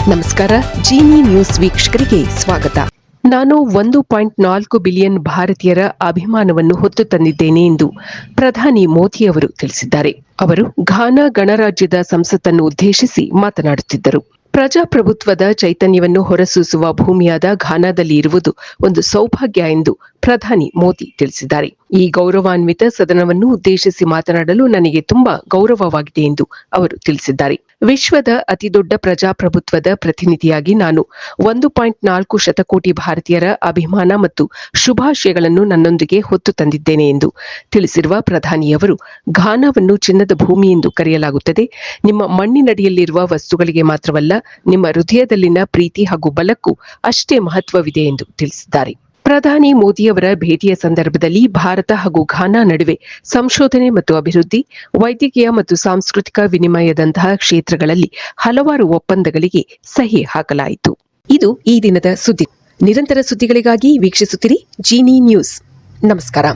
ನಮಸ್ಕಾರ. ಜೀನಿ ನ್ಯೂಸ್ ವೀಕ್ಷಕರಿಗೆ ಸ್ವಾಗತ. ನಾನು 1.4 ಬಿಲಿಯನ್ ಭಾರತೀಯರ ಅಭಿಮಾನವನ್ನು ಹೊತ್ತು ತಂದಿದ್ದೇನೆ ಎಂದು ಪ್ರಧಾನಿ ಮೋದಿ ಅವರು ತಿಳಿಸಿದ್ದಾರೆ. ಅವರು ಘಾನಾ ಗಣರಾಜ್ಯದ ಸಂಸತ್ತನ್ನು ಉದ್ದೇಶಿಸಿ ಮಾತನಾಡುತ್ತಿದ್ದರು. ಪ್ರಜಾಪ್ರಭುತ್ವದ ಚೈತನ್ಯವನ್ನು ಹೊರಸೂಸುವ ಭೂಮಿಯಾದ ಘಾನಾದಲ್ಲಿ ಇರುವುದು ಒಂದು ಸೌಭಾಗ್ಯ ಎಂದು ಪ್ರಧಾನಿ ಮೋದಿ ತಿಳಿಸಿದ್ದಾರೆ. ಈ ಗೌರವಾನ್ವಿತ ಸದನವನ್ನು ಉದ್ದೇಶಿಸಿ ಮಾತನಾಡಲು ನನಗೆ ತುಂಬಾ ಗೌರವವಾಗಿದೆ ಎಂದು ಅವರು ತಿಳಿಸಿದ್ದಾರೆ. ವಿಶ್ವದ ಅತಿದೊಡ್ಡ ಪ್ರಜಾಪ್ರಭುತ್ವದ ಪ್ರತಿನಿಧಿಯಾಗಿ ನಾನು 1.4 ಶತಕೋಟಿ ಭಾರತೀಯರ ಅಭಿಮಾನ ಮತ್ತು ಶುಭಾಶಯಗಳನ್ನು ನನ್ನೊಂದಿಗೆ ಹೊತ್ತು ತಂದಿದ್ದೇನೆ ಎಂದು ತಿಳಿಸಿರುವ ಪ್ರಧಾನಿಯವರು, ಘಾನಾವನ್ನು ಚಿನ್ನದ ಭೂಮಿ ಎಂದು ಕರೆಯಲಾಗುತ್ತದೆ. ನಿಮ್ಮ ಮಣ್ಣಿನಡಿಯಲ್ಲಿರುವ ವಸ್ತುಗಳಿಗೆ ಮಾತ್ರವಲ್ಲ, ನಿಮ್ಮ ಹೃದಯದಲ್ಲಿನ ಪ್ರೀತಿ ಹಾಗೂ ಬಲಕ್ಕೂ ಅಷ್ಟೇ ಮಹತ್ವವಿದೆ ಎಂದು ತಿಳಿಸಿದ್ದಾರೆ. ಪ್ರಧಾನಿ ಮೋದಿಯವರ ಭೇಟಿಯ ಸಂದರ್ಭದಲ್ಲಿ ಭಾರತ ಹಾಗೂ ಘಾನಾ ನಡುವೆ ಸಂಶೋಧನೆ ಮತ್ತು ಅಭಿವೃದ್ಧಿ, ವೈದ್ಯಕೀಯ ಮತ್ತು ಸಾಂಸ್ಕೃತಿಕ ವಿನಿಮಯದಂತಹ ಕ್ಷೇತ್ರಗಳಲ್ಲಿ ಹಲವಾರು ಒಪ್ಪಂದಗಳಿಗೆ ಸಹಿ ಹಾಕಲಾಯಿತು. ಇದು ಈ ದಿನದ ಸುದ್ದಿ. ನಿರಂತರ ಸುದ್ದಿಗಳಿಗಾಗಿ ವೀಕ್ಷಿಸುತ್ತಿರಿ ಜೀನಿ ನ್ಯೂಸ್. ನಮಸ್ಕಾರ.